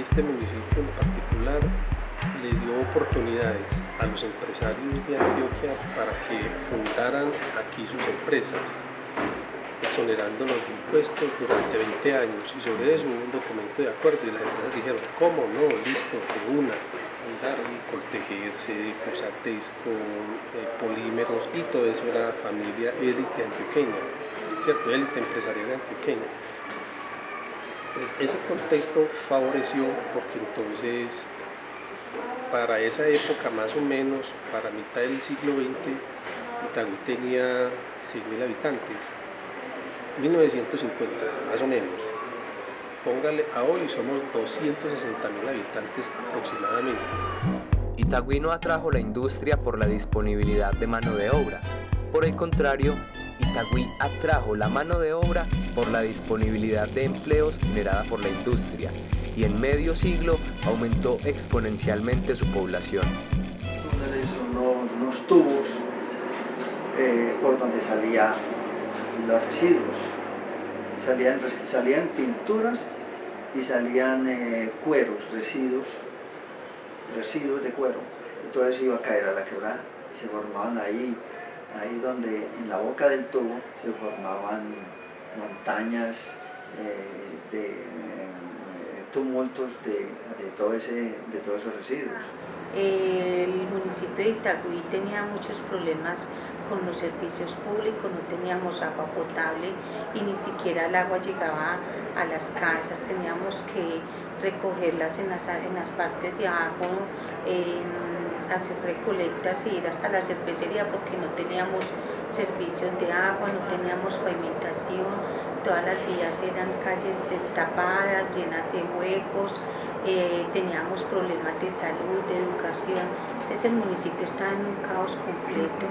este municipio en particular le dio oportunidades a los empresarios de Antioquia para que fundaran aquí sus empresas, exonerándolos de impuestos durante 20 años, y sobre eso hubo un documento de acuerdo y las empresas dijeron, ¿cómo no? Listo, de una, fundaron Coltejerse, Cosatesco, Polímeros, y todo eso era familia élite antioqueña, ¿cierto? Élite empresarial antioqueña. Entonces ese contexto favoreció porque entonces para esa época más o menos, para mitad del siglo XX, Itagüí tenía 6.000 habitantes. 1950, más o menos. Póngale, a hoy somos 260.000 habitantes aproximadamente. Itagüí no atrajo la industria por la disponibilidad de mano de obra. Por el contrario, Itagüí atrajo la mano de obra por la disponibilidad de empleos generada por la industria, y en medio siglo aumentó exponencialmente su población. Son los tubos por donde salían los residuos. Salían tinturas y salían cueros, residuos de cuero. Y todo eso iba a caer a la quebrada. Se formaban ahí donde en la boca del tubo se formaban montañas de tumultos de todos esos residuos. El municipio de Itagüí tenía muchos problemas con los servicios públicos, no teníamos agua potable y ni siquiera el agua llegaba a las casas, teníamos que recogerlas en las partes de abajo, hacer recolectas y ir hasta la cervecería porque no teníamos servicios de agua, no teníamos pavimentación, todas las vías eran calles destapadas, llenas de huecos, teníamos problemas de salud, de educación, entonces el municipio está en un caos completo.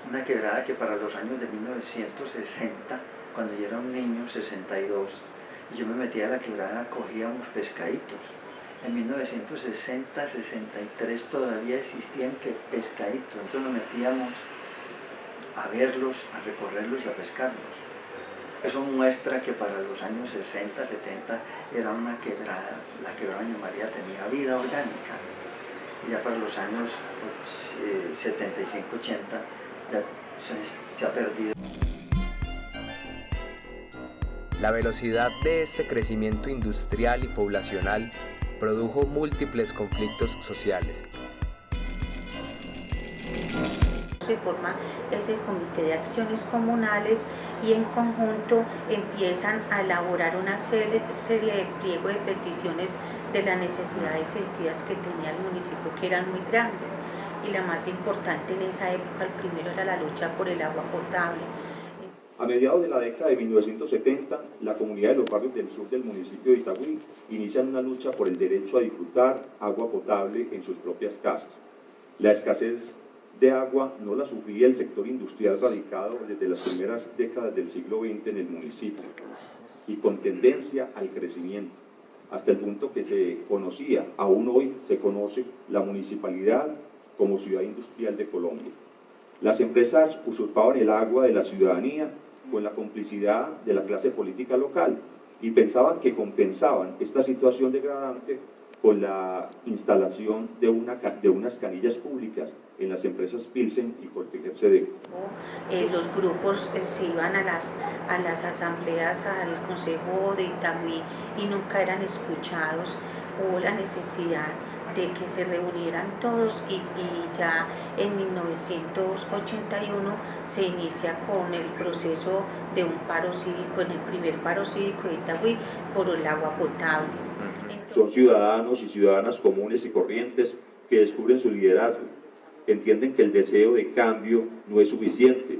Una quebrada que para los años de 1960, cuando yo era un niño, 62, y yo me metía a la quebrada, cogía unos pescaditos. En 1960, 63 todavía existían que pescaditos, entonces nos metíamos a verlos, a recorrerlos y a pescarlos. Eso muestra que para los años 60, 70 era una quebrada, la quebrada Doña María tenía vida orgánica. Y ya para los años 75, 80 ya se ha perdido. La velocidad de este crecimiento industrial y poblacional produjo múltiples conflictos sociales. Se forma ese comité de acciones comunales y en conjunto empiezan a elaborar una serie de pliego de peticiones de las necesidades sentidas que tenía el municipio, que eran muy grandes, y la más importante en esa época, el primero era la lucha por el agua potable. A mediados de la década de 1970, la comunidad de los barrios del sur del municipio de Itagüí inician una lucha por el derecho a disfrutar agua potable en sus propias casas. La escasez de agua no la sufría el sector industrial radicado desde las primeras décadas del siglo XX en el municipio, y con tendencia al crecimiento, hasta el punto que se conocía, aún hoy se conoce, la municipalidad como ciudad industrial de Colombia. Las empresas usurpaban el agua de la ciudadanía con la complicidad de la clase política local y pensaban que compensaban esta situación degradante con la instalación de unas canillas públicas en las empresas Pilsen y Coltejerse. Los grupos se iban a las asambleas, al consejo de Itagüí, y nunca eran escuchados. Hubo la necesidad de que se reunieran todos y ya en 1981 se inicia con el proceso de un paro cívico, en el primer paro cívico de Itagüí, por el agua potable. Son ciudadanos y ciudadanas comunes y corrientes que descubren su liderazgo, entienden que el deseo de cambio no es suficiente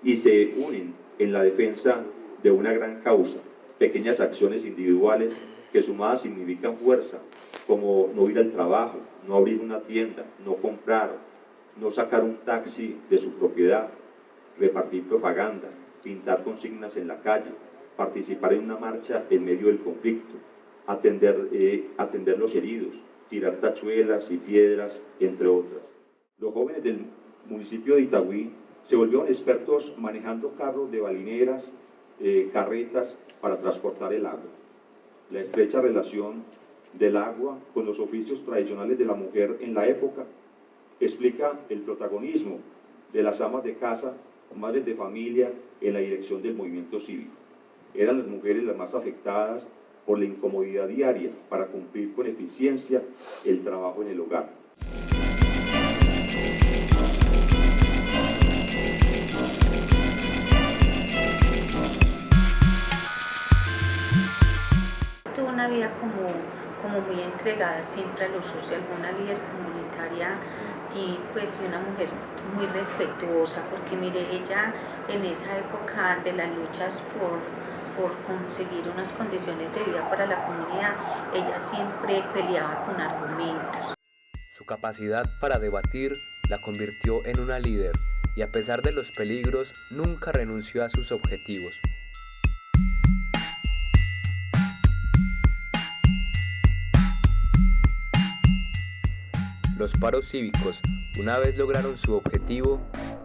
y se unen en la defensa de una gran causa, pequeñas acciones individuales que sumadas significan fuerza, como no ir al trabajo, no abrir una tienda, no comprar, no sacar un taxi de su propiedad, repartir propaganda, pintar consignas en la calle, participar en una marcha en medio del conflicto, atender los heridos, tirar tachuelas y piedras, entre otras. Los jóvenes del municipio de Itagüí se volvieron expertos manejando carros de balineras, carretas para transportar el agua. La estrecha relación del agua con los oficios tradicionales de la mujer en la época, explica el protagonismo de las amas de casa, madres de familia, en la dirección del movimiento cívico. Eran las mujeres las más afectadas por la incomodidad diaria para cumplir con eficiencia el trabajo en el hogar. Tuvo una vida como muy entregada siempre a lo social, una líder comunitaria y pues una mujer muy respetuosa, porque mire, ella en esa época de las luchas por conseguir unas condiciones de vida para la comunidad, ella siempre peleaba con argumentos. Su capacidad para debatir la convirtió en una líder y a pesar de los peligros nunca renunció a sus objetivos. Los paros cívicos, una vez lograron su objetivo,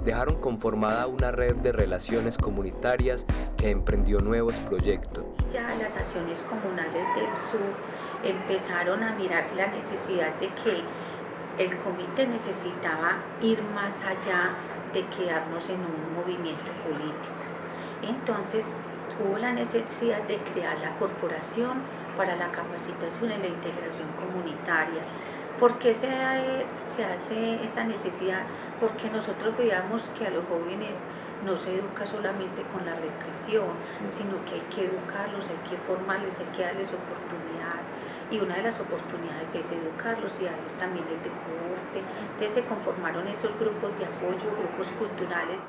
dejaron conformada una red de relaciones comunitarias que emprendió nuevos proyectos. Ya las acciones comunales del sur empezaron a mirar la necesidad de que el comité necesitaba ir más allá de quedarnos en un movimiento político. Entonces hubo la necesidad de crear la corporación para la capacitación y la integración comunitaria. ¿Por qué se hace esa necesidad? Porque nosotros veíamos que a los jóvenes no se educa solamente con la represión, sino que hay que educarlos, hay que formarles, hay que darles oportunidad. Y una de las oportunidades es educarlos y darles también el deporte. Entonces se conformaron esos grupos de apoyo, grupos culturales.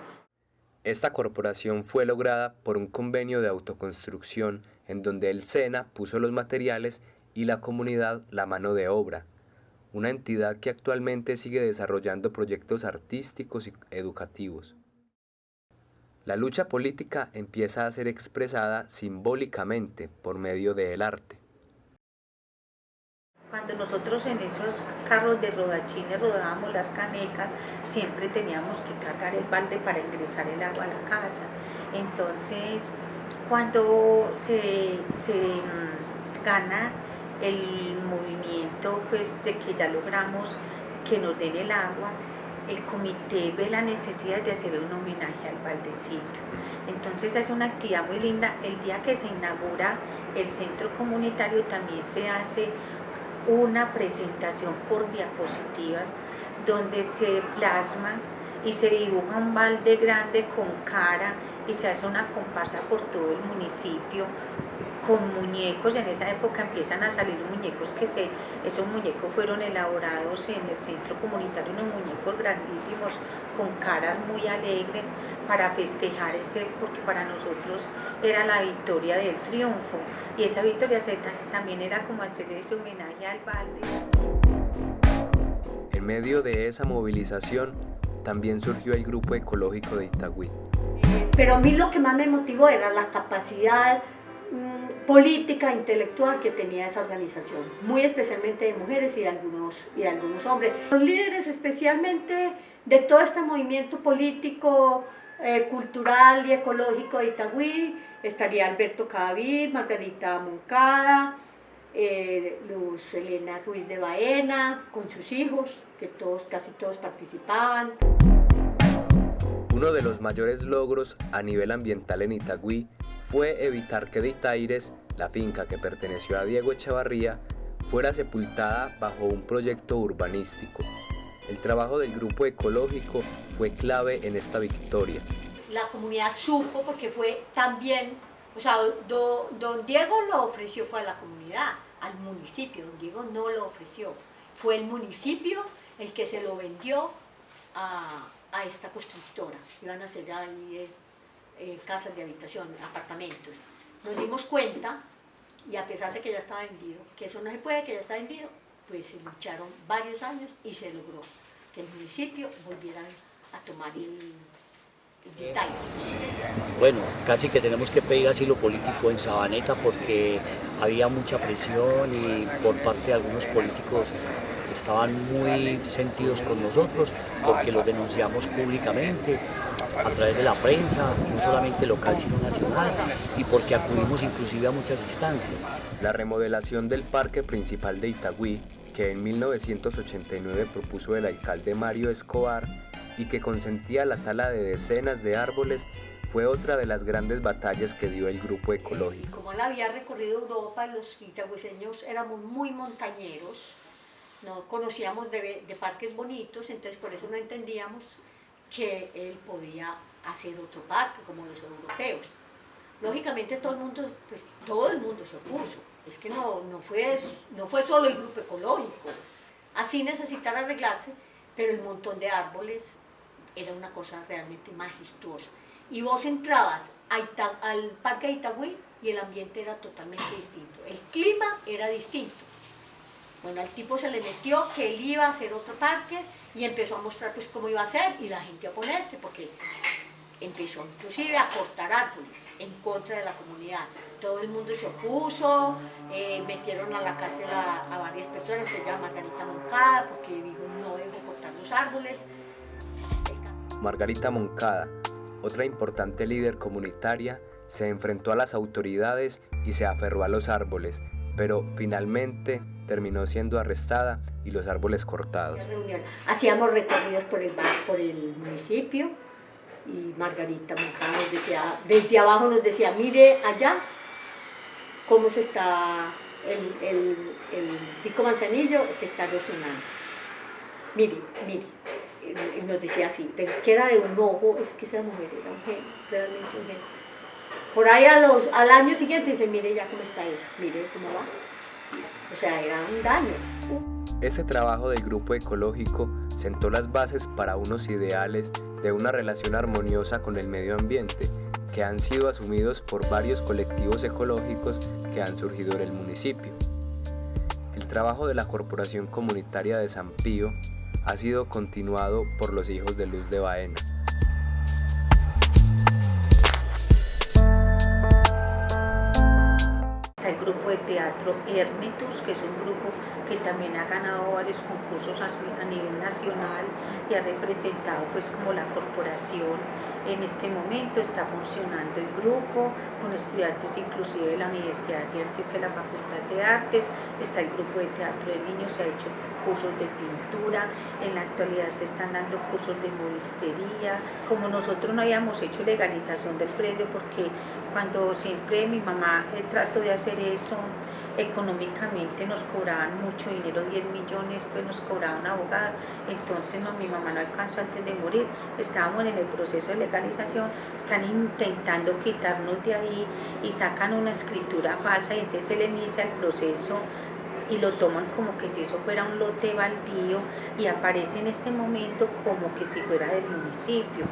Esta corporación fue lograda por un convenio de autoconstrucción en donde el SENA puso los materiales y la comunidad la mano de obra. Una entidad que actualmente sigue desarrollando proyectos artísticos y educativos. La lucha política empieza a ser expresada simbólicamente por medio del arte. Cuando nosotros en esos carros de rodachines rodábamos las canecas, siempre teníamos que cargar el balde para ingresar el agua a la casa. Entonces, cuando se gana el movimiento pues, de que ya logramos que nos den el agua, el comité ve la necesidad de hacer un homenaje al baldecito. Entonces es una actividad muy linda. El día que se inaugura el centro comunitario también se hace una presentación por diapositivas donde se plasma y se dibuja un balde grande con cara y se hace una comparsa por todo el municipio con muñecos. En esa época empiezan a salir muñecos esos muñecos fueron elaborados en el centro comunitario, unos muñecos grandísimos con caras muy alegres para festejar porque para nosotros era la victoria del triunfo y esa victoria también era como hacer ese homenaje al balde. En medio de esa movilización también surgió el Grupo Ecológico de Itagüí. Pero a mí lo que más me motivó era la capacidad política, intelectual que tenía esa organización, muy especialmente de mujeres y de algunos hombres. Los líderes especialmente de todo este movimiento político, cultural y ecológico de Itagüí, estaría Alberto Cadavid, Margarita Moncada, Luz Elena Ruiz de Baena, con sus hijos, que casi todos participaban. Uno de los mayores logros a nivel ambiental en Itagüí fue evitar que de Itaires, la finca que perteneció a Diego Echevarría, fuera sepultada bajo un proyecto urbanístico. El trabajo del Grupo Ecológico fue clave en esta victoria. La comunidad supo porque fue también, o sea, don Diego lo ofreció, fue a la comunidad, al municipio. Don Diego no lo ofreció, fue el municipio el que se lo vendió a esta constructora. Iban a hacer ahí casas de habitación, apartamentos. Nos dimos cuenta, y a pesar de que ya estaba vendido, que eso no se puede, que ya está vendido, pues se lucharon varios años y se logró que el municipio volviera a tomar el detalle. Bueno, casi que tenemos que pedir asilo político en Sabaneta porque había mucha presión y por parte de algunos políticos estaban muy sentidos con nosotros porque los denunciamos públicamente a través de la prensa, no solamente local sino nacional, y porque acudimos inclusive a muchas instancias. La remodelación del parque principal de Itagüí, que en 1989 propuso el alcalde Mario Escobar y que consentía la tala de decenas de árboles, fue otra de las grandes batallas que dio el grupo ecológico. Como él había recorrido Europa, los itagüeseños éramos muy montañeros, no conocíamos de parques bonitos, entonces por eso no entendíamos que él podía hacer otro parque como los europeos. Lógicamente todo el mundo se opuso, es que no fue solo el grupo ecológico, así necesitaba arreglarse, pero el montón de árboles era una cosa realmente majestuosa. Y vos entrabas al parque de Itagüí y el ambiente era totalmente distinto, el clima era distinto. Bueno, al tipo se le metió que él iba a hacer otro parque y empezó a mostrar pues cómo iba a ser y la gente a oponerse porque empezó inclusive a cortar árboles en contra de la comunidad. Todo el mundo se opuso, metieron a la cárcel a varias personas, entre ellas Margarita Moncada, porque dijo no debo cortar los árboles. Margarita Moncada, otra importante líder comunitaria, se enfrentó a las autoridades y se aferró a los árboles, pero finalmente terminó siendo arrestada y los árboles cortados. Hacíamos recorridos por el municipio y Margarita Moncada nos decía, desde abajo nos decía, mire allá cómo se está el pico manzanillo, se está erosionando. Mire. Y nos decía así, pero es que era de un ojo, es que esa mujer era un genio, realmente un genio. Por ahí al año siguiente dice, mire ya cómo está eso, mire cómo va. O sea, era un daño. Este trabajo del grupo ecológico sentó las bases para unos ideales de una relación armoniosa con el medio ambiente, que han sido asumidos por varios colectivos ecológicos que han surgido en el municipio. El trabajo de la Corporación Comunitaria de San Pío ha sido continuado por los Hijos de Luz de Baena. El grupo de teatro Hermetus, que es un grupo que también ha ganado varios concursos a nivel nacional y ha representado pues como la corporación. En este momento está funcionando el grupo con estudiantes inclusive de la Universidad de Antioquia, la Facultad de Artes. Está el grupo de teatro de niños, se ha hecho cursos de pintura, en la actualidad se están dando cursos de modistería. Como nosotros no habíamos hecho legalización del predio, porque cuando siempre mi mamá trató de hacer eso, económicamente nos cobraban mucho dinero, 10 millones, pues nos cobraban abogado, entonces no, mi mamá no alcanzó antes de morir, estábamos en el proceso de legalización, están intentando quitarnos de ahí y sacan una escritura falsa y entonces se le inicia el proceso y lo toman como que si eso fuera un lote baldío y aparece en este momento como que si fuera del municipio,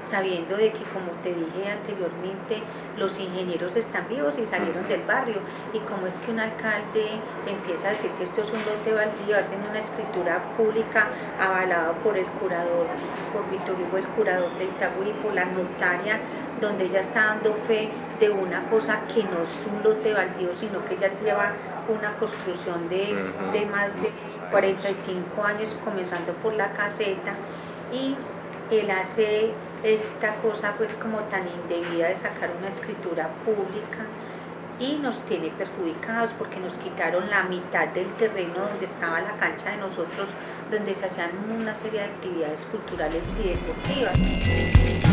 sabiendo de que, como te dije anteriormente, los ingenieros están vivos y salieron del barrio, y como es que un alcalde empieza a decir que esto es un lote baldío, hacen una escritura pública avalada por el curador, por Víctor Hugo, el curador de Itagüí, por la notaria, donde ella está dando fe de una cosa que no es un lote baldío, sino que ella lleva una construcción de más de 45 años, comenzando por la caseta, y él hace esta cosa pues como tan indebida de sacar una escritura pública y nos tiene perjudicados porque nos quitaron la mitad del terreno donde estaba la cancha de nosotros, donde se hacían una serie de actividades culturales y deportivas.